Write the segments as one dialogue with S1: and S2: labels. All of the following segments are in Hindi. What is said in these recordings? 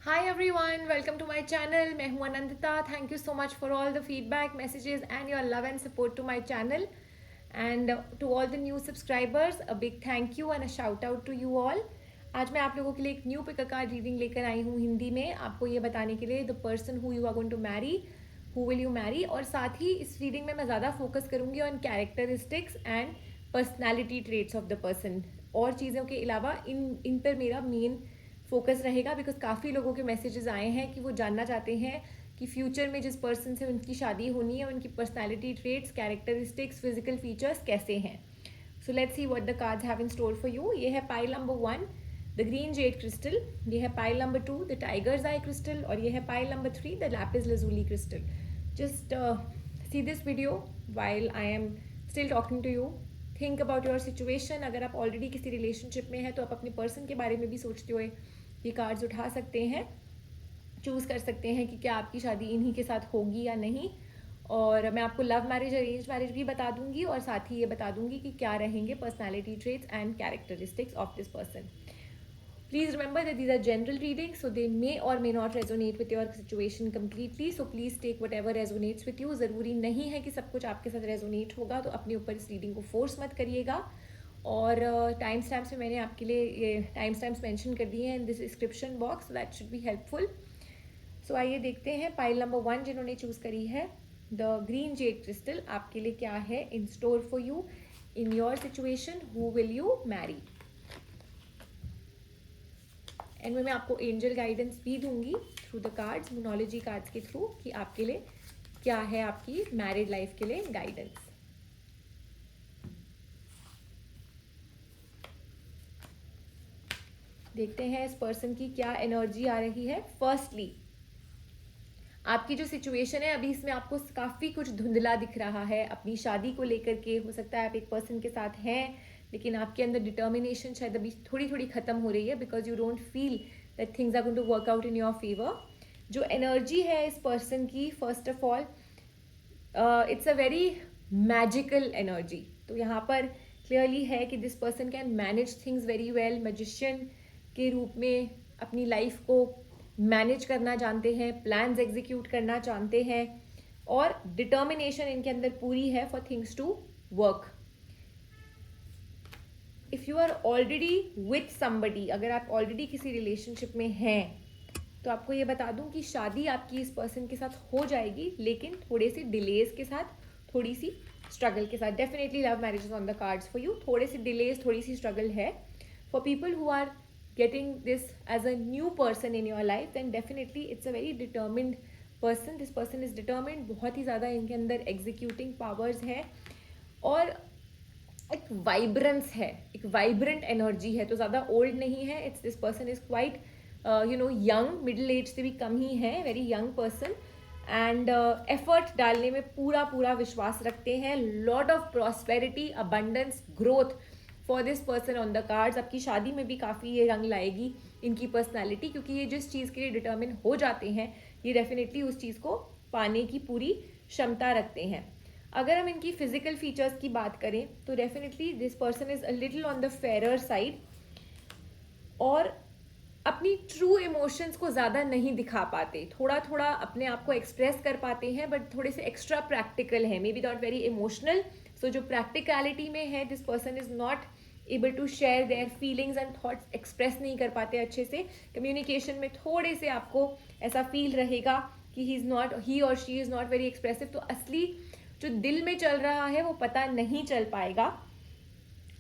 S1: Hi everyone, welcome to my channel. मैं हूँ Anandita. Thank you so much for all the feedback, messages and your love and support to my channel. And to all the new subscribers, a big thank you and a shout out to you all. आज मैं आप लोगों के लिए एक न्यू पिक कार्ड रीडिंग लेकर आई हूँ हिंदी में, आपको ये बताने के लिए the person who you are going to marry, who will you marry. और साथ ही इस रीडिंग में मैं ज़्यादा फोकस करूँगी on characteristics and personality traits of the person. और चीज़ों के अलावा इन पर मेरा मेन फोकस रहेगा बिकॉज काफ़ी लोगों के मैसेजेस आए हैं कि वो जानना चाहते हैं कि फ्यूचर में जिस पर्सन से उनकी शादी होनी है उनकी personality traits, characteristics, physical features कैसे हैं. So let's see what the cards have in store for you. ये है pile number 1 the green jade crystal, ये है pile number 2 the tiger's eye crystal और ये है pile number 3 the lapis lazuli crystal. Just see this video while I am still talking to you. Think about your situation. अगर आप ऑलरेडी किसी रिलेशनशिप में हैं तो आप अपने पर्सन के बारे में भी सोचते हुए ये कार्ड्स उठा सकते हैं, चूज़ कर सकते हैं कि क्या आपकी शादी इन्हीं के साथ होगी या नहीं. और मैं आपको लव मैरिज, अरेंज मैरिज भी बता दूंगी और साथ ही ये बता दूंगी कि क्या रहेंगे personality traits and characteristics of this person. Please remember that these are general readings, so they may or may not resonate with your situation completely. So please take whatever resonates with you. ज़रूरी नहीं है कि सब कुछ आपके साथ resonate होगा, तो अपने ऊपर इस रीडिंग को फोर्स मत करिएगा. और टाइम स्टैम्प्स में मैंने आपके लिए ये टाइम स्टैम्प्स मेंशन कर दिए हैं in this description box, that should be helpful. So आइए देखते हैं पाइल नंबर 1 जिन्होंने चूज़ करी है द ग्रीन जेड क्रिस्टल, आपके लिए क्या है इन store for you in your situation. Who will you Mary. And मैं आपको एंजल गाइडेंस भी दूंगी थ्रू द कार्ड्स, मोनोलॉजी कार्ड्स के थ्रू, कि आपके लिए क्या है आपकी मैरिड लाइफ के लिए गाइडेंस. देखते हैं इस पर्सन की क्या एनर्जी आ रही है. फर्स्टली आपकी जो सिचुएशन है अभी, इसमें आपको काफ़ी कुछ धुंधला दिख रहा है अपनी शादी को लेकर के. हो सकता है आप एक पर्सन के साथ हैं लेकिन आपके अंदर डिटर्मिनेशन शायद अभी थोड़ी थोड़ी ख़त्म हो रही है because you don't feel that things are going to work out in your favour. जो एनर्जी है इस पर्सन की, first of all it's a very magical energy. तो यहाँ पर क्लियरली है कि this person can manage things very well. Magician के रूप में अपनी लाइफ को मैनेज करना जानते हैं, प्लान्स एग्जीक्यूट करना जानते हैं और डिटर्मिनेशन इनके अंदर पूरी है for things to work. If you are already with somebody, अगर आप ऑलरेडी किसी रिलेशनशिप में हैं तो आपको ये बता दूं कि शादी आपकी इस पर्सन के साथ हो जाएगी, लेकिन थोड़े से डिलेज के साथ, थोड़ी सी स्ट्रगल के साथ. Definitely love marriages on the cards for you. थोड़े से डिलेज, थोड़ी सी स्ट्रगल है. For people who are getting this as a new person in your life, then definitely it's a very determined person. This person is determined. बहुत ही ज़्यादा इनके अंदर executing powers है और एक वाइब्रेंस है, एक वाइब्रेंट एनर्जी है. तो ज़्यादा ओल्ड नहीं है. It's this person is quite young, middle age से भी कम ही है, very young person. And effort डालने में पूरा पूरा विश्वास रखते हैं. Lot of prosperity, abundance, growth for this person on the cards. आपकी शादी में भी काफ़ी ये रंग लाएगी इनकी पर्सनैलिटी, क्योंकि ये जिस चीज़ के लिए डिटर्मिन हो जाते हैं ये डेफिनेटली उस चीज़ को पाने की पूरी क्षमता रखते हैं. अगर हम इनकी फिजिकल फीचर्स की बात करें तो definitely this person is a little on the Ferrer side और अपनी ट्रू इमोशंस को ज़्यादा नहीं दिखा पाते. थोड़ा थोड़ा अपने आप को एक्सप्रेस कर पाते हैं बट थोड़े से एक्स्ट्रा प्रैक्टिकल है, maybe not very emotional. So जो प्रैक्टिकलिटी में है, this person is not able to share their feelings and thoughts, express नहीं कर पाते अच्छे से. कम्युनिकेशन में थोड़े से आपको ऐसा फील रहेगा कि ही और she is not very expressive. तो असली जो दिल में चल रहा है वो पता नहीं चल पाएगा.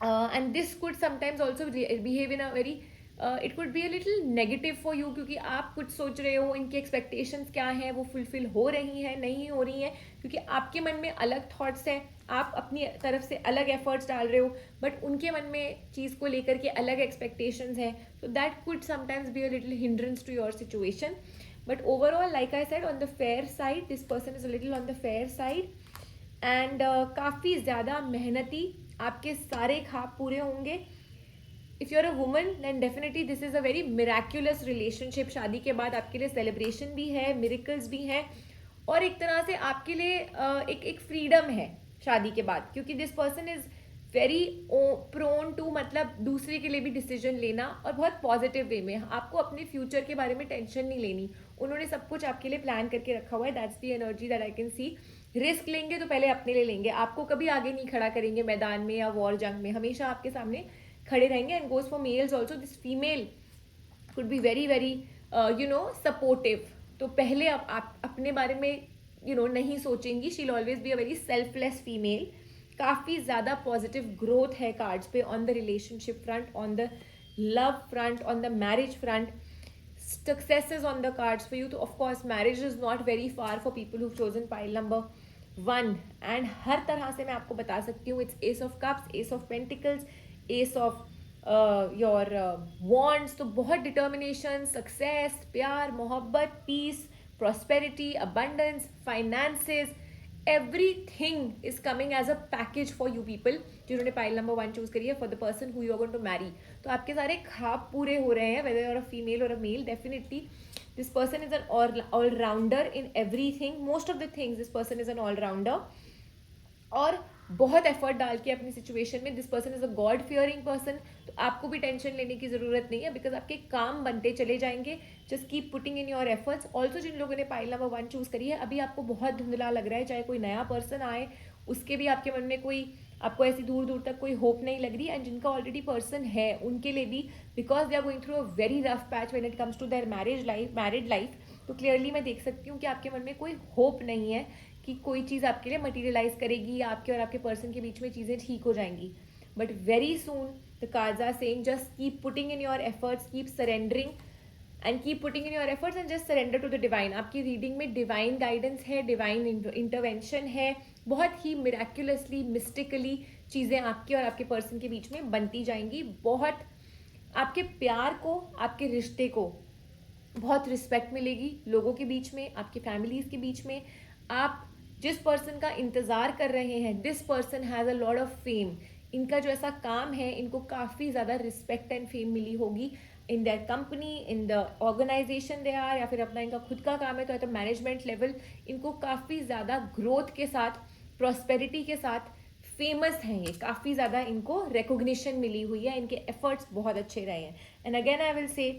S1: And this could sometimes also behave in a very it could be a little negative for you, क्योंकि आप कुछ सोच रहे हो, इनकी एक्सपेक्टेशंस क्या हैं, वो फुलफिल हो रही हैं नहीं हो रही हैं, क्योंकि आपके मन में अलग थॉट्स हैं, आप अपनी तरफ से अलग एफर्ट्स डाल रहे हो बट उनके मन में चीज़ को लेकर के अलग एक्सपेक्टेशंस हैं. तो that could sometimes be a little hindrance to your situation. But overall like I said, on the fair side, this person is a little on the fair side and काफ़ी ज़्यादा मेहनती. आपके सारे ख्वाब पूरे होंगे. If you are a woman then definitely this is a very miraculous relationship. शादी के बाद आपके लिए सेलिब्रेशन भी है, मिरेकल्स भी हैं और एक तरह से आपके लिए एक फ्रीडम है शादी के बाद, क्योंकि this person is very prone to, मतलब दूसरे के लिए भी डिसीजन लेना, और बहुत पॉजिटिव वे में। आपको अपने फ्यूचर के बारे में टेंशन नहीं लेनी, उन्होंने सब कुछ आपके लिए प्लान करके रखा हुआ है। That's the energy that I can see. Risk लेंगे तो पहले अपने लिए लेंगे, आपको कभी आगे नहीं खड़ा करेंगे मैदान में या वॉर जंग में, हमेशा आपके सामने खड़े रहेंगे। And goes for males also, this female could be very very supportive. तो पहले आप अपने बारे में नहीं सोचेंगी। She will always be a very selfless female. काफ़ी ज़्यादा पॉजिटिव ग्रोथ है कार्ड्स पे, on the relationship front, on the love front, on the marriage front. Successes on the cards for you. तो of course marriage is not very far for people who've chosen pile number 1, and हर तरह से मैं आपको बता सकती हूँ, it's ace of cups, ace of pentacles, ace of your wands। तो बहुत determination, success, प्यार, मोहब्बत, peace, prosperity, abundance, finances, everything is coming as a package for you people जिन्होंने पाइल नंबर 1 चूज करी है, for the person who you are going to marry. तो आपके सारे ख्वाब पूरे हो रहे हैं, whether you're a female or a male। definitely this person is an all rounder in everything, most of the things this person is an all rounder, और बहुत एफर्ट डाल के अपनी सिचुएशन में। This person is a God fearing person. तो आपको भी टेंशन लेने की ज़रूरत नहीं है, बिकॉज आपके काम बनते चले जाएंगे। Just keep putting in your efforts. Also जिन लोगों ने पाइल नंबर 1 चूज़ करी है, अभी आपको बहुत धुंधला लग रहा है, चाहे कोई नया पर्सन आए उसके भी आपके मन में कोई, आपको ऐसी दूर दूर तक कोई होप नहीं लग रही। एंड जिनका ऑलरेडी पर्सन है उनके लिए भी, because they are going through a very rough patch when it comes to their married life. तो क्लियरली मैं देख सकती हूँ कि आपके मन में कोई होप नहीं है कि कोई चीज़ आपके लिए मटीरियलाइज करेगी, आपके और आपके पर्सन के बीच में चीज़ें ठीक हो जाएंगी। But very soon the cards are saying just keep putting in your efforts, keep surrendering and keep putting in your efforts and just surrender to the divine. आपकी रीडिंग में डिवाइन गाइडेंस है, डिवाइन इंटरवेंशन है, बहुत ही मिराक्युलसली, मिस्टिकली चीज़ें आपके और आपके पर्सन के बीच में बनती जाएंगी। बहुत आपके प्यार को, आपके रिश्ते को बहुत रिस्पेक्ट मिलेगी लोगों के बीच में, आपकी फैमिलीज के बीच में। आप जिस पर्सन का इंतज़ार कर रहे हैं, this person has a lot of fame. इनका जो ऐसा काम है, इनको काफ़ी ज़्यादा रिस्पेक्ट एंड फेम मिली होगी in their company, in the organization they are, या फिर अपना इनका खुद का काम है तो एट अ मैनेजमेंट लेवल इनको काफ़ी ज़्यादा ग्रोथ के साथ, प्रॉस्पेरिटी के साथ फेमस हैं। ये काफ़ी ज़्यादा इनको रिकॉग्निशन मिली हुई है, इनके एफर्ट्स बहुत अच्छे रहे हैं। And again I will say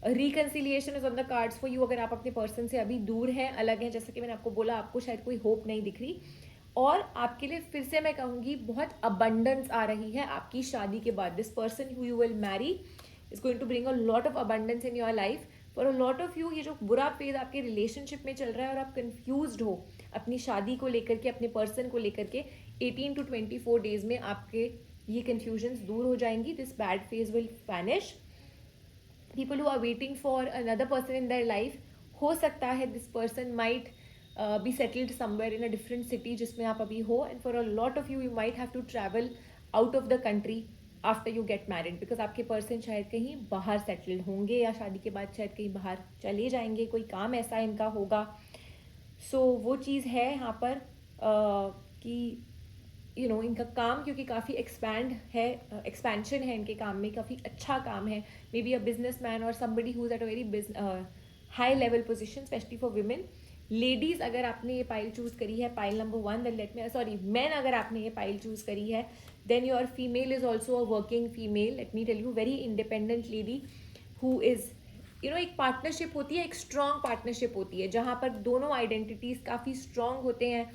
S1: reconciliation is on the cards for you. अगर आप अपने पर्सन से अभी दूर हैं, अलग हैं, जैसे कि मैंने आपको बोला, आपको शायद कोई होप नहीं दिख रही, और आपके लिए फिर से मैं कहूँगी बहुत अबंडेंस आ रही है आपकी शादी के बाद। This person who you will marry is going to bring a lot of abundance in your life. For a lot of you, ये जो बुरा फेज आपके रिलेशनशिप में चल रहा है और आप कन्फ्यूज हो अपनी शादी को लेकर के, अपने पर्सन को लेकर के, 18 to 24 डेज में आपके ये कन्फ्यूजन्स दूर हो जाएंगी। This bad phase will vanish. people who are waiting for another person in their life, हो सकता है this person might be settled somewhere in a different city जिसमें आप अभी हो, and for a lot of you you might have to travel out of the country after you get married, because आपके person शायद कहीं बाहर settled होंगे, या शादी के बाद शायद कहीं बाहर चले जाएंगे, कोई काम ऐसा इनका होगा। सो वो चीज़ है यहाँ पर कि इनका काम, क्योंकि काफ़ी एक्सपेंशन है इनके काम में, काफ़ी अच्छा काम है। Maybe a businessman और somebody who is at a very high level position, specially for women. Ladies, अगर आपने ये पाइल चूज़ करी है, pile number 1, then let me, sorry man, अगर आपने ये पाइल चूज़ करी है, then your female is also a working female. Let me tell you, very independent lady who is एक पार्टनरशिप होती है, एक स्ट्रॉन्ग पार्टनरशिप होती है, जहाँ पर दोनों आइडेंटिटीज़ काफ़ी स्ट्रॉन्ग होते हैं,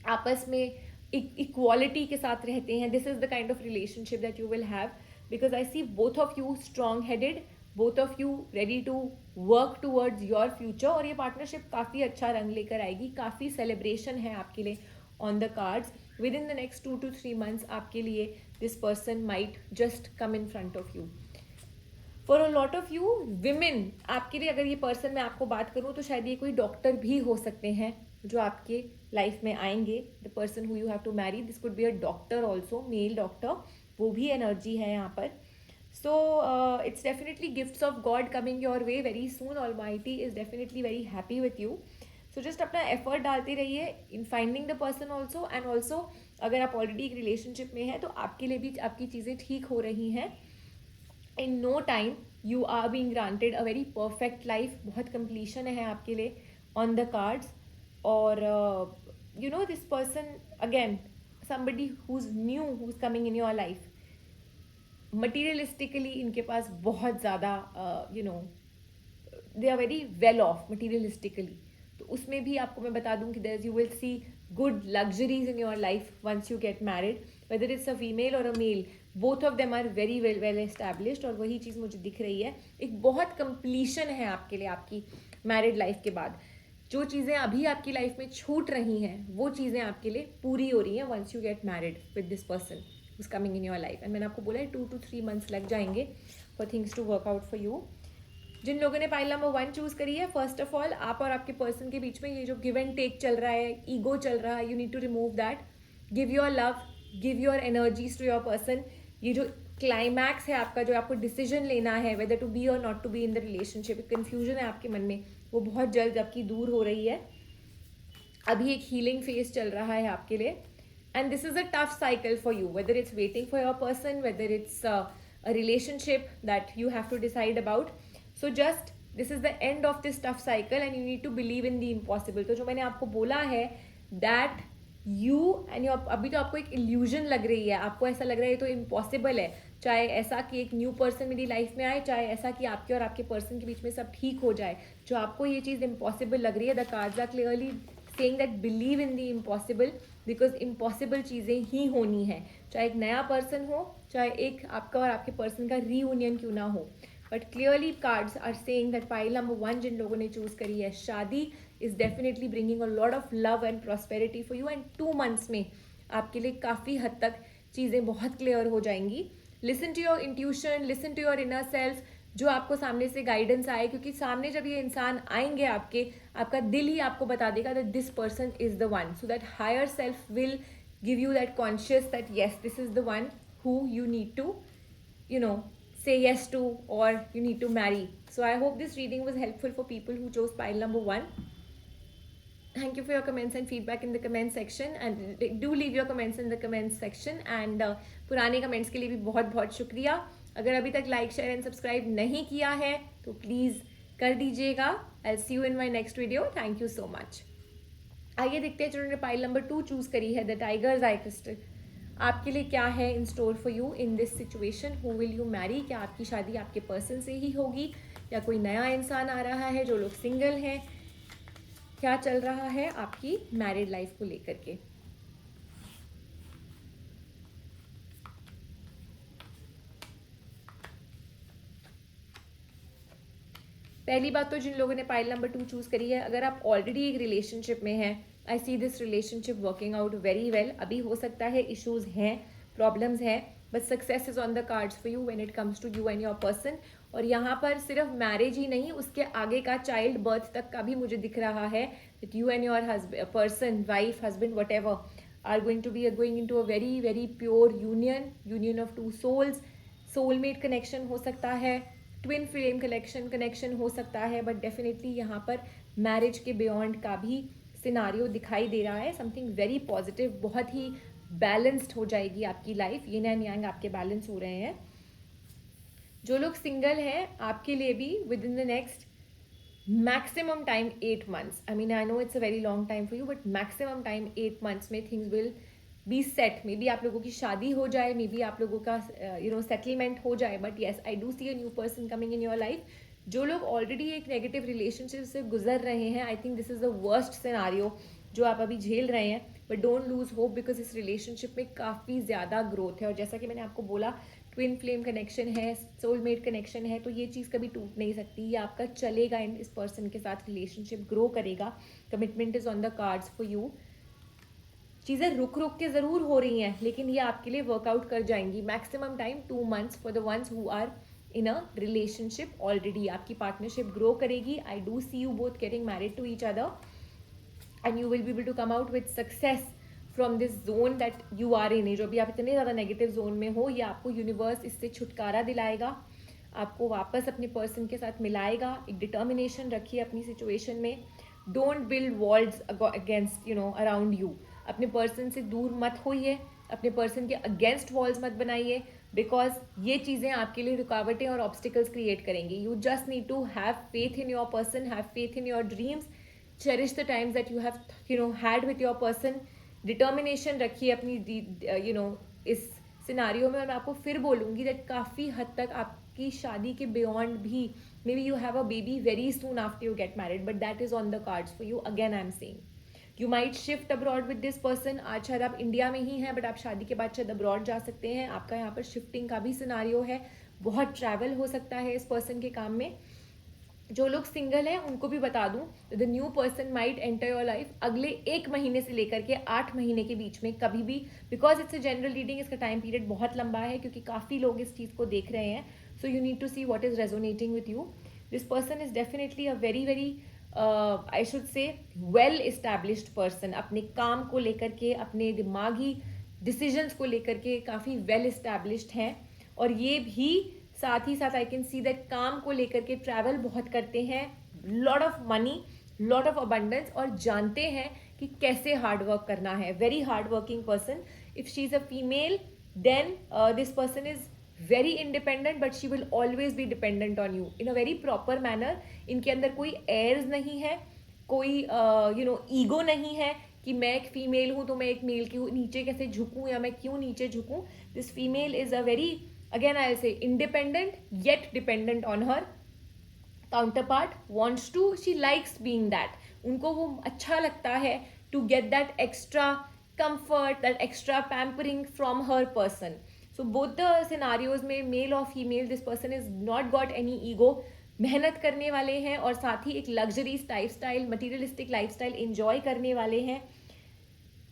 S1: आपस में इक्वालिटी के साथ रहते हैं। This is the kind of relationship that you will have, because I see both of you strong headed, both of you ready to work towards your future. और ये पार्टनरशिप काफ़ी अच्छा रंग लेकर आएगी, काफ़ी सेलिब्रेशन है आपके लिए on the cards. With in the next 2 to 3 months आपके लिए this person might just come in front of you. For a lot of you women, आपके लिए अगर ये पर्सन, मैं आपको बात करूँ तो शायद ये कोई डॉक्टर भी हो सकते हैं जो आपके लाइफ में आएंगे। The person who you have to marry, this could be a doctor also, male doctor, वो भी एनर्जी है यहाँ पर। So it's definitely gifts of God coming your way very soon. Almighty is definitely very happy with you. So just अपना एफर्ट डालते रहिए in finding the person also, and also अगर आप ऑलरेडी एक रिलेशनशिप में हैं तो आपके लिए भी आपकी चीज़ें ठीक हो रही हैं। In no time you are being granted a very perfect life, बहुत कंप्लीशन है आपके लिए ऑन द कार्ड्स। और this person again somebody who's new, who's coming in your life. Materialistically इनके पास बहुत ज़्यादा they are very well off materialistically. तो उसमें भी आपको मैं बता दूं कि there you will see good luxuries in your life once you get married, whether it's a female और a male, both of them are very well established. और वही चीज़ मुझे दिख रही है, एक बहुत कंप्लीशन है आपके लिए आपकी मैरिड लाइफ के बाद. जो चीज़ें अभी आपकी लाइफ में छूट रही हैं वो चीज़ें आपके लिए पूरी हो रही हैं once you get married with this person who's coming in your life. And मैंने आपको बोला है 2 to 3 months लग जाएंगे for things to work out for you. जिन लोगों ने पाइल नंबर 1 चूज करी है, फर्स्ट ऑफ ऑल आप और आपके पर्सन के बीच में ये जो गिव एंड टेक चल रहा है, ईगो चल रहा है, you need to remove that. Give your love, give your energies to your person. ये जो क्लाइमैक्स है आपका, जो आपको डिसीजन लेना है whether to be or not to be in the relationship, confusion है आपके मन में, वो बहुत जल्द आपकी दूर हो रही है. अभी एक हीलिंग फेज चल रहा है आपके लिए. And this is a tough cycle for you, whether it's waiting for your person, whether it's a relationship that you have to decide about. So just this is the end of this tough cycle and you need to believe in the impossible. तो जो मैंने आपको बोला है that you and your, अभी तो आपको एक illusion लग रही है, आपको ऐसा लग रहा है ये तो impossible है, चाहे ऐसा कि एक न्यू पर्सन मेरी लाइफ में आए, चाहे ऐसा कि आपके और आपके पर्सन के बीच में सब ठीक हो जाए. जो आपको ये चीज़ impossible लग रही है, the cards are clearly saying that believe in the impossible, because impossible चीज़ें ही होनी है, चाहे एक नया पर्सन हो, चाहे एक आपका और आपके पर्सन का रीयूनियन क्यों ना हो. But clearly cards are saying that pile number 1 जिन लोगों ने चूज करी है, शादी is definitely bringing a lot of love and prosperity for you. And 2 months में आपके लिए काफ़ी हद तक चीज़ें बहुत क्लियर हो जाएंगी. Listen to your intuition, listen to your inner self, जो आपको सामने से गाइडेंस आए, क्योंकि सामने जब ये इंसान आएंगे आपका दिल ही आपको बता देगा that this person is the one. So that higher self will give you that conscious that yes this is the one who you need to say yes to or you need to marry. So I hope this reading was helpful for people who chose pile number 1. Thank you for your comments and feedback in the comment section, and do leave your comments in the comments section. And पुराने comments के लिए भी बहुत बहुत शुक्रिया. अगर अभी तक लाइक शेयर एंड सब्सक्राइब नहीं किया है तो प्लीज़ कर दीजिएगा. I'll see you in my next video. Thank you so much. आइए देखते हैं जिन्होंने पाइल नंबर 2 चूज करी है, द टाइगर्स आई क्रिस्टल. आपके लिए क्या है इन store for you in this situation. Who will you Mary? क्या आपकी शादी आपके पर्सन से ही होगी या कोई नया इंसान आ रहा है? जो लोग सिंगल हैं, क्या चल रहा है आपकी मैरिड लाइफ को लेकर के? पहली बात तो जिन लोगों ने पाइल नंबर 2 चूज करी है, अगर आप ऑलरेडी एक रिलेशनशिप में हैं, I see this relationship working out very well. अभी हो सकता है इश्यूज हैं, प्रॉब्लम्स हैं, but success is on the cards for you when it comes to you and your person. और यहाँ पर सिर्फ मैरिज ही नहीं, उसके आगे का चाइल्ड बर्थ तक का भी मुझे दिख रहा है that you and your person, wife, husband, whatever, are going to be going in to a very very pure union of 2 souls. Soulmate connection हो सकता है, ट्विन फ्लेम कनेक्शन हो सकता है, बट डेफिनेटली यहाँ पर मैरिज के बियॉन्ड का भी सिनारियो दिखाई दे रहा है. समथिंग वेरी पॉजिटिव, बहुत ही बैलेंस्ड हो जाएगी आपकी लाइफ. यिन एंड यांग आपके बैलेंस हो रहे हैं. जो लोग सिंगल हैं, आपके लिए भी with in the next maximum time 8 months, I mean I know it's a very long time for you, but maximum time 8 months में things will be set. May be आप लोगों की शादी हो जाए, मे बी आप लोगों का सेटलमेंट हो जाए, but yes I do see a new person coming in your life. जो लोग ऑलरेडी एक नेगेटिव रिलेशनशिप से गुजर रहे हैं, I think this is the worst scenario जो आप अभी झेल रहे हैं, but don't lose hope because इस रिलेशनशिप में काफ़ी ज़्यादा ग्रोथ है. और जैसा कि मैंने आपको बोला, ट्विन फ्लेम कनेक्शन है, सोलमेट कनेक्शन है, तो ये चीज़ कभी टूट नहीं सकती. ये आपका चलेगा, इन इस पर्सन के साथ रिलेशनशिप ग्रो करेगा. Commitment is on the cards for you. चीज़ें रुक रुक के ज़रूर हो रही हैं, लेकिन ये आपके लिए वर्कआउट कर जाएंगी. Maximum time 2 months for the ones who are in a relationship already. आपकी पार्टनरशिप ग्रो करेगी. I do see you both getting married to each other and you will be able to come out with success from this zone that you are in. जो भी आप इतने ज़्यादा नेगेटिव जोन में हो, ये आपको यूनिवर्स इससे छुटकारा दिलाएगा, आपको वापस अपने पर्सन के साथ मिलाएगा. एक डिटर्मिनेशन रखिए अपनी सिचुएशन में. Don't build walls against around you. अपने पर्सन से दूर मत होइए, अपने पर्सन के अगेंस्ट वॉल्स मत बनाइए, बिकॉज ये चीज़ें आपके लिए रुकावटें और ऑब्स्टिकल्स क्रिएट करेंगी. You just need to have faith in your person, have faith in your dreams, cherish the times that you have had with your person. Determination रखिए अपनी इस सिनारियो में। और मैं आपको फिर बोलूँगी दैट काफ़ी हद तक आपकी शादी के बियॉन्ड भी, may be you have a baby very soon after you get married, but that is on the cards for you. Again I am saying you might shift abroad with this person. आज शायद आप इंडिया में ही हैं, बट आप शादी के बाद शायद अब्रॉड जा सकते हैं। आपका यहाँ पर शिफ्टिंग का भी सिनारियो है, बहुत ट्रैवल हो सकता है इस पर्सन के काम में। जो लोग सिंगल हैं उनको भी बता दूं, the new person might enter your life अगले 1 महीने से लेकर के 8 महीने के बीच में कभी भी, because it's a general reading, इसका टाइम पीरियड बहुत लंबा है क्योंकि काफ़ी लोग इस चीज़ को देख रहे हैं। So you need to see what is resonating with you. This person is definitely a very very I should say well established person. अपने काम को लेकर के, अपने दिमागी डिसीजंस को लेकर के काफ़ी वेल इस्टेब्लिश्ड हैं। और ये भी साथ ही साथ आई कैन सी दैट काम को लेकर के ट्रैवल बहुत करते हैं, lot of money, lot of abundance, और जानते हैं कि कैसे हार्ड वर्क करना है। Very hard working person. If she is a female then this person is very independent, but she will always be dependent on you in a very proper manner. इनके अंदर कोई एयर्स नहीं है, कोई ईगो नहीं है कि मैं एक फीमेल हूँ तो मैं एक मेल की नीचे कैसे झुकूं या मैं क्यों नीचे झुकूं। This female is a very, again I'll say, independent yet dependent on her counterpart, wants to, she likes being that, उनको वो अच्छा लगता है to get that extra comfort, that extra pampering from her person. So both the scenarios में male or female, this person is not got any ego, मेहनत करने वाले हैं और साथ ही एक luxury lifestyle, materialistic lifestyle enjoy करने वाले हैं।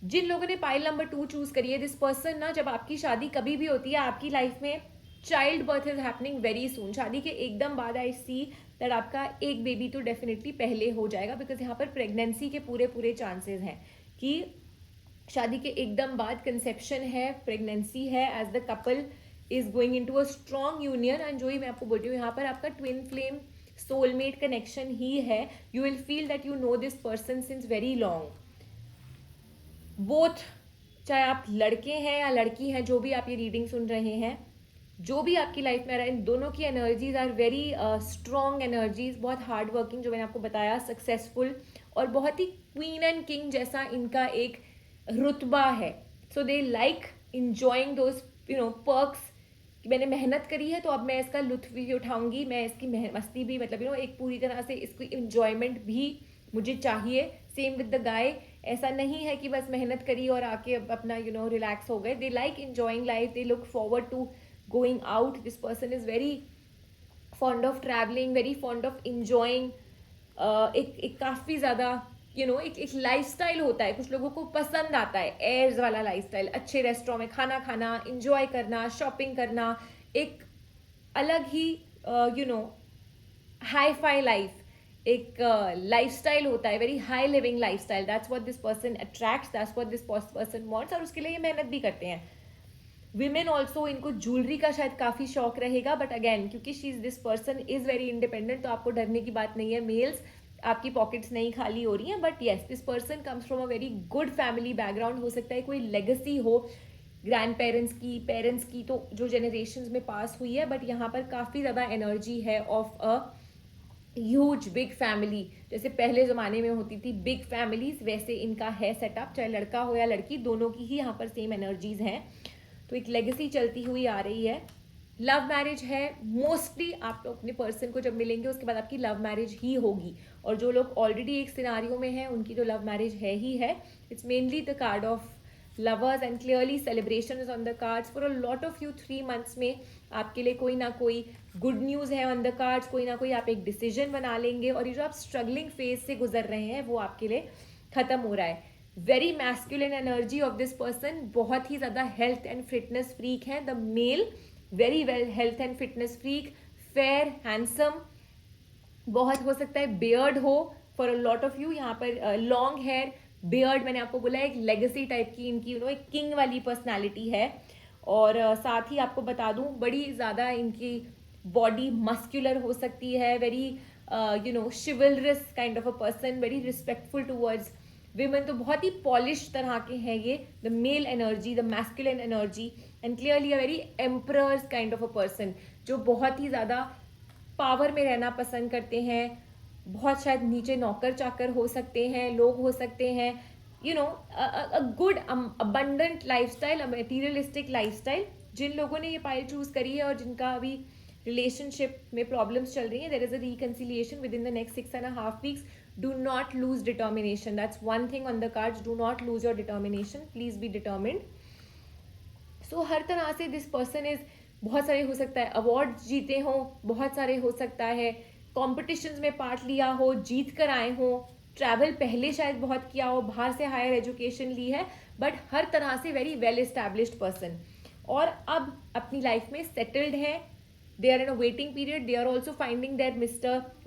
S1: जिन लोगों ने पाइल नंबर 2 चूज करी है, दिस पर्सन ना, जब आपकी शादी कभी भी होती है आपकी लाइफ में, child birth is happening very soon. शादी के एकदम बाद आई सी दैट आपका एक बेबी तो डेफिनेटली पहले हो जाएगा, बिकॉज यहाँ पर प्रेगनेंसी के पूरे चांसेस हैं कि शादी के एकदम बाद कंसेप्शन है, प्रेगनेंसी है, as the couple is going in to a strong union. And जो ही मैं आपको बोल रही हूँ, यहाँ पर आपका ट्विन फ्लेम सोलमेट कनेक्शन ही है। You will feel that you know this person since very long. Both, चाहे आप लड़के हैं या लड़की हैं, जो भी आप ये रीडिंग सुन रहे हैं, जो भी आपकी लाइफ में आ रहा है, इन दोनों की energies are very strong energies, बहुत हार्ड वर्किंग, जो मैंने आपको बताया, सक्सेसफुल, और बहुत ही क्वीन एंड किंग जैसा इनका एक रुतबा है। So they like enjoying those perks कि मैंने मेहनत करी है तो अब मैं इसका लुत्फ भी उठाऊंगी, मैं इसकी मस्ती भी, मतलब एक पूरी तरह से इसकी इंजॉयमेंट भी मुझे चाहिए। सेम विद द गाय, ऐसा नहीं है कि बस मेहनत करी और आके अपना रिलैक्स हो गए। They like enjoying life, they look forward to going out. This person is very fond of travelling, very fond of enjoying. एक काफ़ी ज़्यादा एक लाइफस्टाइल होता है, कुछ लोगों को पसंद आता है एयर्स वाला लाइफस्टाइल, अच्छे रेस्टोरेंट में खाना खाना, इंजॉय करना, शॉपिंग करना, एक अलग ही हाई फाई लाइफ, एक लाइफस्टाइल होता है, very high living lifestyle. That's what this person attracts, that's what this person wants, और उसके लिए ये मेहनत भी करते हैं। विमेन ऑल्सो, इनको ज्वेलरी का शायद काफ़ी शौक रहेगा, बट अगेन क्योंकि she is this person is very independent, तो आपको डरने की बात नहीं है। मेल्स, आपकी पॉकेट्स नहीं खाली हो रही हैं, but yes, this person comes from a very good family background. हो सकता है कोई लेगेसी हो ग्रैंड पेरेंट्स की, पेरेंट्स की, तो जो जनरेशन्स में पास हुई है, बट यहाँ पर काफ़ी ज़्यादा एनर्जी है of a huge big family. जैसे पहले ज़माने में होती थी बिग फैमिलीज, वैसे इनका है सेटअप, चाहे लड़का हो या लड़की, दोनों की ही यहाँ पर सेम एनर्जीज हैं। तो एक लेगेसी चलती हुई आ रही है। लव मैरिज है मोस्टली, आप लोग अपने पर्सन को जब मिलेंगे उसके बाद आपकी लव मैरिज ही होगी। और जो लोग ऑलरेडी एक सिनारियो में हैं उनकी तो लव मैरिज है ही है। It's mainly the card of lovers and clearly celebration is on the cards for a lot of you। 3 months में आपके लिए कोई ना कोई गुड न्यूज़ है on the cards, कोई ना कोई आप एक डिसीजन बना लेंगे, और ये जो आप स्ट्रगलिंग फेज से गुजर रहे हैं वो आपके लिए खत्म हो रहा है। Very masculine energy of this person, बहुत ही ज़्यादा हेल्थ एंड फिटनेस फ्रीक है the male, very well health and fitness freak, fair, handsome, बहुत हो सकता है बियर्ड हो for a lot of you, यहाँ पर लॉन्ग हेयर, बियर्ड, मैंने आपको बोला एक लेगेसी टाइप की इनकी एक किंग वाली पर्सनालिटी है। और साथ ही आपको बता दूं, बड़ी ज़्यादा इनकी बॉडी मस्क्यूलर हो सकती है, very chivalrous kind of a person, very respectful towards women. तो बहुत ही पॉलिश तरह के हैं ये, the male energy, the masculine energy, and clearly a very emperors kind of a person, जो बहुत ही ज़्यादा पावर में रहना पसंद करते हैं। बहुत शायद नीचे नौकर चाकर हो सकते हैं, लोग हो सकते हैं, you know a good abundant lifestyle, a materialistic lifestyle. जिन लोगों ने ये पाइल चूज करी है और जिनका अभी रिलेशनशिप में प्रॉब्लम्स चल रही हैं, there is a reconciliation within the next 6.5 weeks. Do not lose determination. That's one thing on the cards. Do not lose your determination. Please be determined. So हर तरह से this person is, बहुत सारे हो सकता है अवार्ड जीते हो, बहुत सारे हो सकता है कॉम्पिटिशन्स में पार्ट लिया हो, जीत कर आए हो, ट्रैवल पहले शायद बहुत किया हो, बाहर से हायर एजुकेशन ली है, बट हर तरह से वेरी वेल एस्टैब्लिश्ड पर्सन, और अब अपनी लाइफ में सेटल्ड है. They are in a waiting period. They are also finding their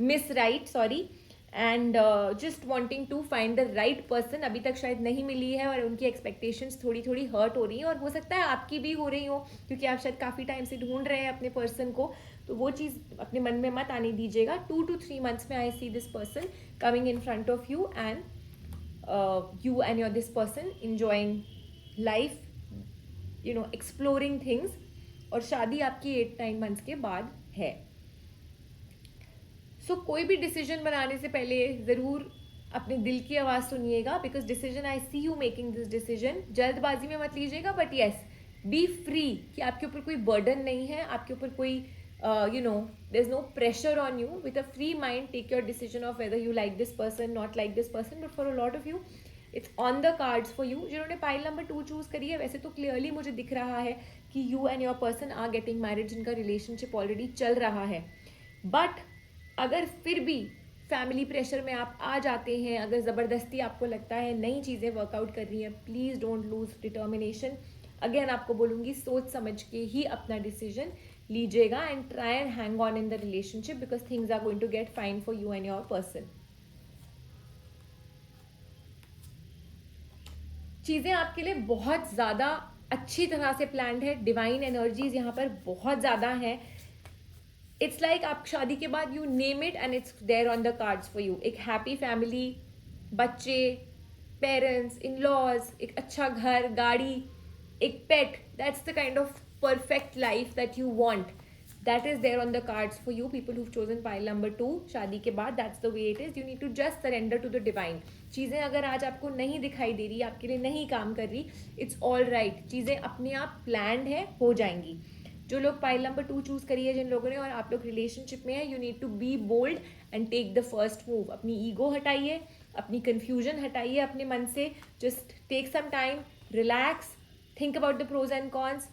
S1: miss right, sorry, and just wanting to find the right person. अभी तक शायद नहीं मिली है और उनकी एक्सपेक्टेशंस थोड़ी थोड़ी हर्ट हो रही हैं, और हो सकता है आपकी भी हो रही हो, क्योंकि आप शायद काफ़ी टाइम से ढूंढ रहे हैं अपने पर्सन को. तो वो चीज़ अपने मन में मत आने दीजिएगा. 2 to 3 months में I see this person coming in front of you, and you and your this person enjoying life, you know, exploring things. और शादी आपकी 8-9 months के बाद है. सो कोई भी डिसीजन बनाने से पहले ज़रूर अपने दिल की आवाज़ सुनिएगा, because decision, I see you making this decision, जल्दबाजी में मत लीजिएगा, बट येस बी फ्री, कि आपके ऊपर कोई बर्डन नहीं है, आपके ऊपर कोई you know there is no pressure on you. With a free mind take your decision of whether you like this person, not like this person, but for a lot of you it's on the cards for you. जिन्होंने पाइल नंबर 2 चूज करी है, वैसे तो क्लियरली मुझे दिख रहा है कि you and your person are getting married, जिनका रिलेशनशिप ऑलरेडी चल रहा है. बट अगर फिर भी फैमिली प्रेशर में आप आ जाते हैं, अगर ज़बरदस्ती आपको लगता है नई चीज़ें वर्कआउट कर रही हैं, please don't lose determination. Again आपको बोलूँगी, सोच समझ के ही अपना डिसीजन लीजिएगा, and try and hang on in the relationship, because things are going to get fine for you and your person. चीज़ें आपके लिए बहुत ज़्यादा अच्छी तरह से प्लान्ड है. डिवाइन एनर्जीज यहाँ पर बहुत ज़्यादा हैं. इट्स लाइक आप शादी के बाद you name it and it's there on the cards for you. एक हैप्पी फैमिली, बच्चे, पेरेंट्स, इन लॉज, एक अच्छा घर, गाड़ी, एक pet. That's the kind of perfect life that you want. That is there on the cards for you, people who chosen pile number 2. शादी के बाद that's the way it is. You need to just surrender to the divine. चीज़ें अगर आज आपको नहीं दिखाई दे रही, आपके लिए नहीं काम कर रही, इट्स ऑल राइट. चीज़ें अपने आप प्लान्ड है, हो जाएंगी. जो लोग पाइल नंबर 2 चूज करी है जिन लोगों ने, और आप लोग रिलेशनशिप में है, you need to be bold and take the first move. अपनी ईगो हटाइए, अपनी कन्फ्यूजन हटाइए अपने मन से. Just take some time, relax, think about the pros and cons,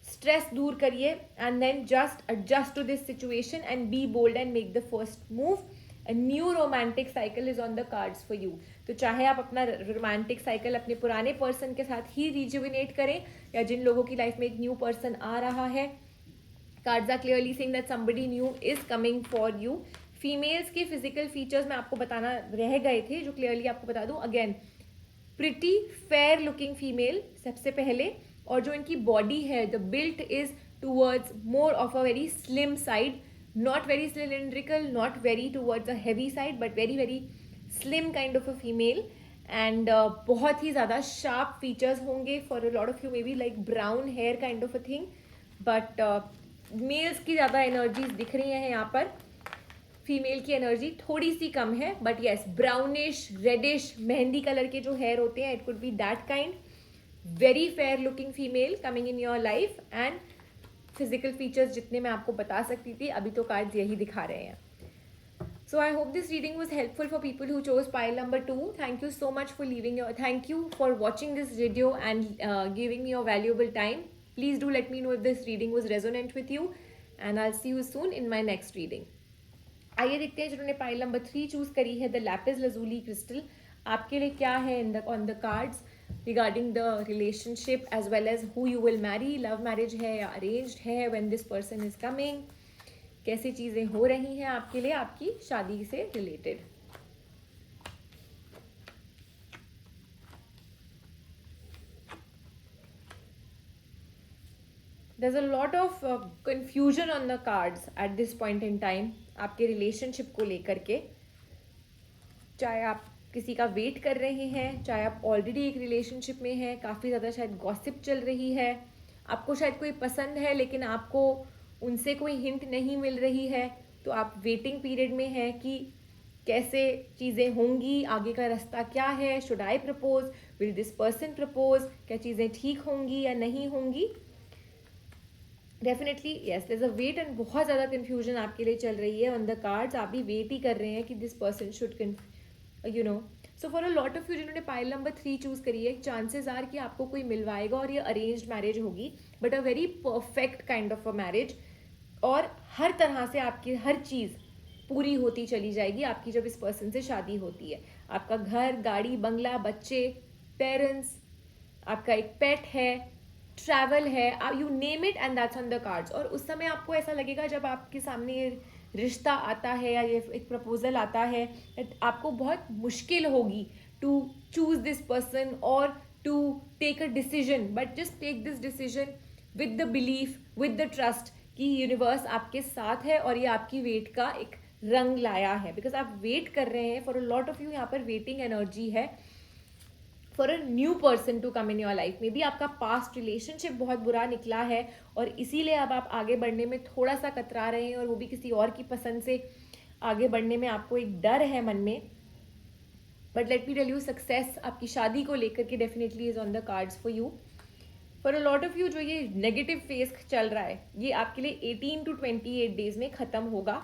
S1: stress दूर करिए, and then just adjust to this situation and be bold and make the first move. A new romantic cycle is on the cards for you. तो चाहे आप अपना रोमांटिक साइकिल अपने पुराने पर्सन के साथ ही रिजुविनेट करें, या जिन लोगों की लाइफ में एक न्यू पर्सन आ रहा है, cards are clearly saying that somebody new is coming for you. Females के फिजिकल फीचर्स मैं आपको बताना रह गए थे, जो क्लियरली आपको बता दूं. Again, pretty fair looking female सबसे पहले, और जो इनकी बॉडी है, the built is towards more of a very slim side, not very cylindrical, not very towards a heavy side, but very very slim kind of a female. And बहुत ही ज़्यादा sharp features होंगे. for a lot of you maybe like brown hair kind of a thing, but males की ज़्यादा energies दिख रही हैं यहाँ पर. फीमेल की एनर्जी थोड़ी सी कम है, बट येस, ब्राउनिश, रेडिश, मेहंदी कलर के जो हेयर होते हैं, it could be that kind. Very fair looking female coming in your life. And physical features जितने मैं आपको बता सकती थी, अभी तो कार्ड्स यही दिखा रहे हैं. So I hope this reading was helpful for people who chose pile number 2. Thank you so much for thank you for watching this video and giving me your valuable time. Please do let me know if this reading was resonant with you, and I'll see you soon in my next reading. आइए देखते हैं जिन्होंने पाइल नंबर 3 चूज करी है, द लैपिस लजूली क्रिस्टल, आपके लिए क्या है on the cards regarding the relationship as well as who you will marry. Love marriage है या अरेंज्ड है, when this person is coming, कैसी चीज़ें हो रही हैं आपके लिए आपकी शादी से related. There's a lot of confusion on the cards at this point in time आपके रिलेशनशिप को लेकर के. चाहे आप किसी का वेट कर रहे हैं, चाहे आप ऑलरेडी एक रिलेशनशिप में हैं, काफ़ी ज़्यादा शायद गॉसिप चल रही है, आपको शायद कोई पसंद है लेकिन आपको उनसे कोई हिंट नहीं मिल रही है, तो आप वेटिंग पीरियड में हैं कि कैसे चीज़ें होंगी, आगे का रास्ता क्या है, should I propose, will this person propose, क्या चीज़ें ठीक होंगी या नहीं होंगी. Definitely yes, there is a wait and बहुत ज़्यादा कन्फ्यूजन आपके लिए चल रही है ऑन द कार्ड्स. आप भी वेट ही कर रहे हैं कि this person should you know. So for a lot of you जिन्होंने पाइल नंबर 3 चूज करी है, चांसेस आर कि आपको कोई मिलवाएगा और ये अरेंज्ड मैरिज होगी, but a very perfect kind of a marriage. और हर तरह से आपकी हर चीज़ पूरी होती चली जाएगी आपकी जब इस पर्सन से शादी होती है. आपका घर, गाड़ी, बंगला, बच्चे, पेरेंट्स, आपका एक पेट है, ट्रैवल है, you name it and that's on the cards. और उस समय आपको ऐसा लगेगा जब आपके सामने ये रिश्ता आता है या ये एक प्रपोजल आता है, आपको बहुत मुश्किल होगी टू चूज दिस पर्सन और to take a decision. But just take this decision with the belief, with the trust कि यूनिवर्स आपके साथ है और ये आपकी वेट का एक रंग लाया है. बिकॉज आप वेट कर रहे हैं, for a lot of you यहाँ पर वेटिंग एनर्जी है for a new person to come in your life. में भी आपका पास्ट रिलेशनशिप बहुत बुरा निकला है और इसीलिए अब आप आगे बढ़ने में थोड़ा सा कतरा रहे हैं, और वो भी किसी और की पसंद से आगे बढ़ने में आपको एक डर है मन में. But let me tell you, success आपकी शादी को लेकर के definitely is on the cards for you. For a lot of you जो ये नेगेटिव फेज चल रहा है, ये आपके लिए 18 to 28 डेज में खत्म होगा.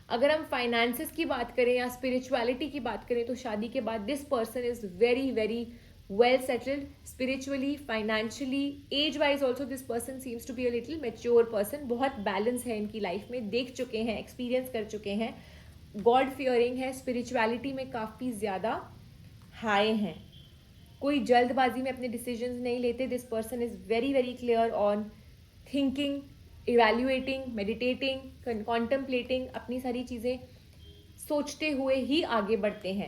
S1: अगर हम फाइनेंसेस की बात करें या स्पिरिचुअलिटी की बात करें, तो शादी के बाद this person is very very well settled spiritually, financially, age wise also this person seems to be a little mature person. बहुत बैलेंस है इनकी लाइफ में, देख चुके हैं, एक्सपीरियंस कर चुके हैं, गॉड फियरिंग है, स्पिरिचुअलिटी में काफ़ी ज़्यादा हाई हैं, कोई जल्दबाजी में अपने डिसीजंस नहीं लेते. This person is very very clear on thinking, evaluating, meditating, contemplating, अपनी सारी चीज़ें सोचते हुए ही आगे बढ़ते हैं.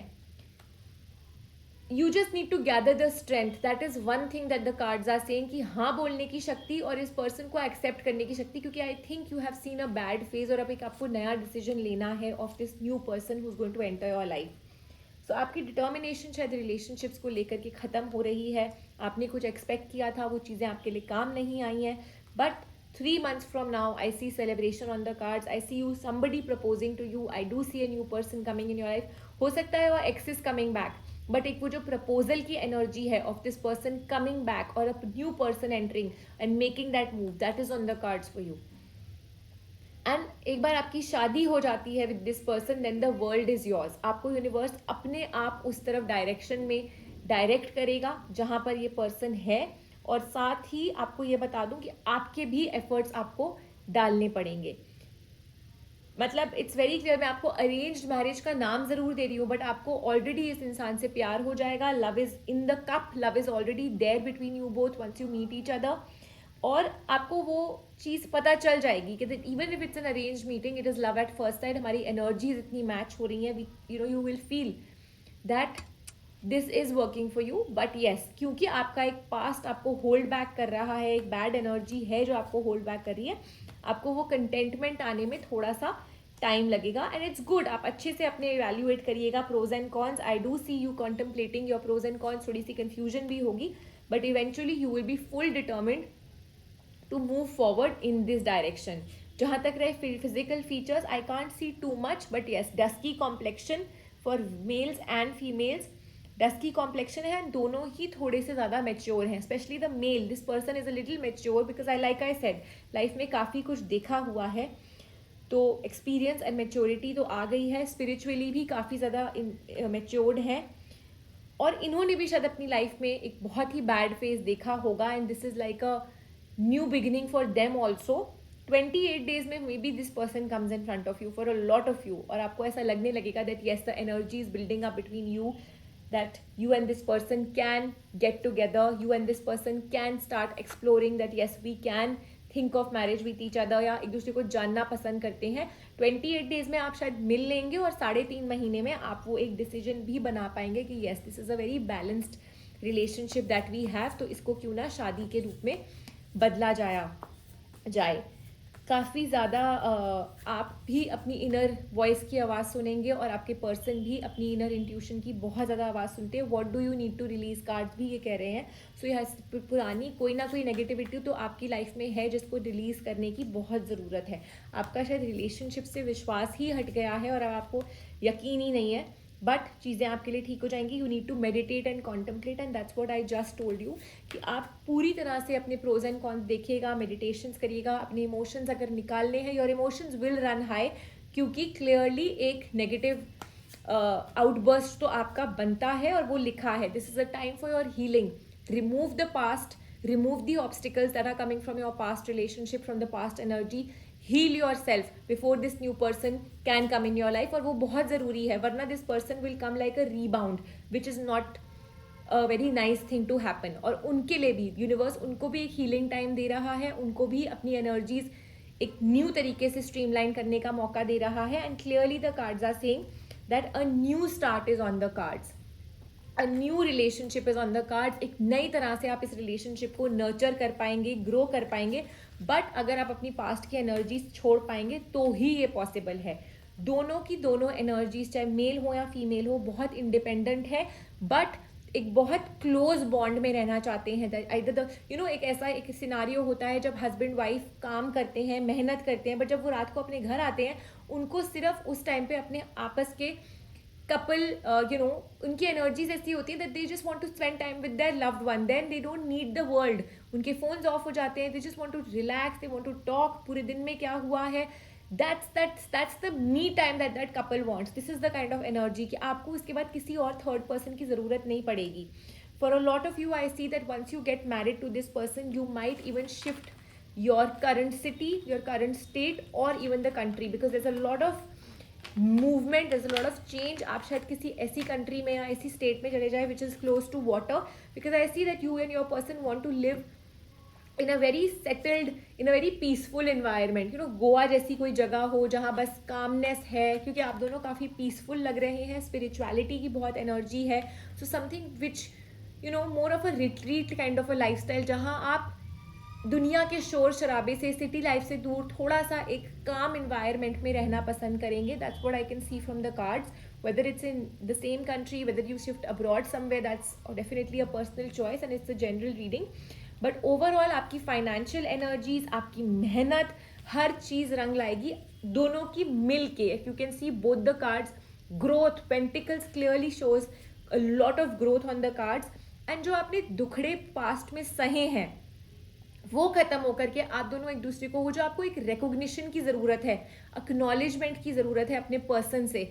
S1: You just need to gather the strength. That is one thing that the cards are saying, कि हाँ बोलने की शक्ति और इस पर्सन को एक्सेप्ट करने की शक्ति. क्योंकि I think you have seen a bad phase और अब एक आपको नया डिसीजन लेना है of this new person who is going to enter your life. So आपकी डिटर्मिनेशन शायद रिलेशनशिप्स को लेकर के ख़त्म हो रही है. आपने कुछ एक्सपेक्ट किया था, वो चीज़ें आपके लिए काम नहीं आई हैं. But 3 months from now, I see celebration on the cards. I see you, somebody proposing to you. I do see a new person coming in your life. हो सकता है वो एक्सिस कमिंग बैक, बट एक वो जो प्रपोजल की एनर्जी है of this person coming back और a new person entering and making that move, that is on the cards for you. And एक बार आपकी शादी हो जाती है with this person, then the world is yours. आपको यूनिवर्स अपने आप उस तरफ डायरेक्शन में डायरेक्ट करेगा जहाँ पर ये पर्सन है. और साथ ही आपको ये बता दूं कि आपके भी एफर्ट्स आपको डालने पड़ेंगे. मतलब इट्स वेरी क्लियर, मैं आपको अरेंज्ड मैरिज का नाम जरूर दे रही हूँ, बट आपको ऑलरेडी इस इंसान से प्यार हो जाएगा. Love is in the cup, love is already there between you both once you meet each other. और आपको वो चीज़ पता चल जाएगी कि even if it's an arranged meeting, it is love at first sight. हमारी एनर्जीज इतनी मैच हो रही हैं, you will feel that this is working for you. But yes, क्योंकि आपका एक पास्ट आपको होल्ड बैक कर रहा है, एक बैड एनर्जी है जो आपको होल्ड बैक कर रही है, आपको वो कंटेंटमेंट आने में थोड़ा सा टाइम लगेगा. एंड इट्स गुड, आप अच्छे से अपने इवैल्यूएट करिएगा pros and cons. I do see you contemplating your pros and cons. थोड़ी सी कन्फ्यूजन भी होगी, but eventually you will be full determined to move forward in this direction. जहाँ तक रहे physical features, I can't see too much, but yes, dusky complexion for males and females. Dusky complexion है, दोनों ही थोड़े से ज़्यादा मेच्योर हैं. Specially the male, this person is a little mature because I said life में काफ़ी कुछ देखा हुआ है, तो एक्सपीरियंस एंड मेच्योरिटी तो आ गई है. स्पिरिचुअली भी काफ़ी ज़्यादा मेच्योर्ड हैं, और इन्होंने भी शायद अपनी लाइफ में एक बहुत ही बैड फेज देखा होगा. And this is like a new beginning for them also. 28 days में maybe this person comes in front of you for a lot of you, और आपको ऐसा लगने लगेगा that yes, the energy is building up between you, that you and this person can get together, you and this person can start exploring that yes, we can think of marriage with each other, या एक दूसरे को जानना पसंद करते हैं. 28 डेज में आप शायद मिल लेंगे, और 3.5 महीने में आप वो एक डिसीजन भी बना पाएंगे कि yes, this is a very balanced relationship that we have, तो इसको क्यों ना शादी के रूप में बदला जाए. काफ़ी ज़्यादा आप भी अपनी इनर वॉइस की आवाज़ सुनेंगे और आपके पर्सन भी अपनी इनर इंट्यूशन की बहुत ज़्यादा आवाज़ सुनते हैं. What do you need to release cards भी ये कह रहे हैं. सो यह पुरानी कोई ना कोई नेगेटिविटी तो आपकी लाइफ में है जिसको रिलीज करने की बहुत ज़रूरत है. आपका शायद रिलेशनशिप से विश्वास ही हट गया है और अब आपको यकीन ही नहीं है, बट चीज़ें आपके लिए ठीक हो जाएंगी. You need to meditate and contemplate and that's what I just told you कि आप पूरी तरह से अपने प्रोज एंड कॉन्स देखिएगा, मेडिटेशंस करिएगा. अपने इमोशंस अगर निकालने हैं, your emotions will run high, क्योंकि क्लियरली एक नेगेटिव आउटबर्स्ट तो आपका बनता है और वो लिखा है. This is a time for your healing. Remove the past, remove the obstacles that are coming from your past relationship, from the past energy. Heal yourself before this new person can come in your life. और वो बहुत ज़रूरी है, वरना this person will come like a rebound, which is not a very nice thing to happen. और उनके लिए भी यूनिवर्स उनको भी एक हीलिंग टाइम दे रहा है, उनको भी अपनी एनर्जीज एक न्यू तरीके से स्ट्रीमलाइन करने का मौका दे रहा है. And clearly the cards are saying that a new start is on the cards. A new relationship is on the cards. एक नई तरह से आप इस रिलेशनशिप को नर्चर कर पाएंगे, ग्रो कर पाएंगे. बट अगर आप अपनी पास्ट की एनर्जीज छोड़ पाएंगे तो ही ये पॉसिबल है. दोनों की दोनों एनर्जीज, चाहे मेल हो या फीमेल हो, बहुत इंडिपेंडेंट है, बट एक बहुत क्लोज बॉन्ड में रहना चाहते हैं. एक ऐसा एक सिनारियो होता है जब हस्बैंड वाइफ काम करते हैं, मेहनत करते हैं, बट जब वो रात को अपने घर आते हैं, उनको सिर्फ उस टाइम पे अपने आपस के कपल उनकी एनर्जीज ऐसी होती है that they just want to spend time with their loved one. Then they don't need the world. उनके फोन्स ऑफ हो जाते हैं. They just want to relax, they want to talk. पूरे दिन में क्या हुआ है, that's the me time that couple wants. This is the kind of energy कि आपको उसके बाद किसी और थर्ड पर्सन की ज़रूरत नहीं पड़ेगी. For a lot of you, I see that once you get married to this person, you might even shift your current city, your current state, or even the country, because there's a lot of movement, there's a lot of change. आप शायद किसी ऐसी कंट्री में या ऐसी स्टेट में चले जाए which is close to water, because I see that you and your person want to live in a very settled, in a very peaceful environment. Goa जैसी कोई जगह हो जहाँ बस कामनेस है, क्योंकि आप दोनों काफ़ी पीसफुल लग रहे हैं. स्पिरिचुअलिटी की बहुत एनर्जी है. So something which more of a retreat kind of a life style, जहाँ आप दुनिया के शोर शराबे से, सिटी लाइफ से दूर थोड़ा सा एक काम इन्वायरमेंट में रहना पसंद करेंगे. That's what I can see from the cards. Whether it's in the same country, whether you shift abroad somewhere, that's definitely a personal choice and it's a general reading. But overall आपकी फाइनेंशियल एनर्जीज, आपकी मेहनत, हर चीज़ रंग लाएगी दोनों की मिल के. You can C both the cards. Growth, pentacles clearly shows a lot of growth on the cards. And जो आपने दुखड़े पास्ट में सहे हैं वो खत्म होकर के आप दोनों एक दूसरे को, वो जो आपको एक रिकॉग्निशन की ज़रूरत है, एक्नॉलेजमेंट की ज़रूरत है अपने पर्सन से,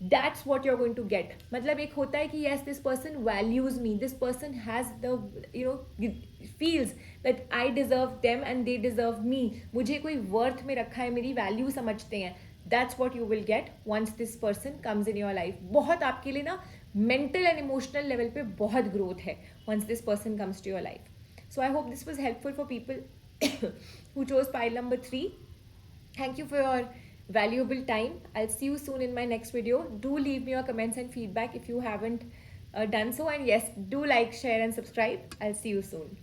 S1: that's what you are going to get. मतलब एक होता है कि yes this person values me, this person has the feels that I deserve them and they deserve me. मुझे कोई वर्थ में रखा है, मेरी वैल्यू समझते हैं. That's what you will get once this person comes in your life. बहुत आपके लिए ना मेंटल एंड इमोशनल लेवल पे बहुत ग्रोथ है once this person comes to your life. So I hope this was helpful for people who chose pile number 3. Thank you for your valuable time. I'll see you soon in my next video. Do leave me your comments and feedback if you haven't done so. And yes, do like, share and subscribe. I'll see you soon.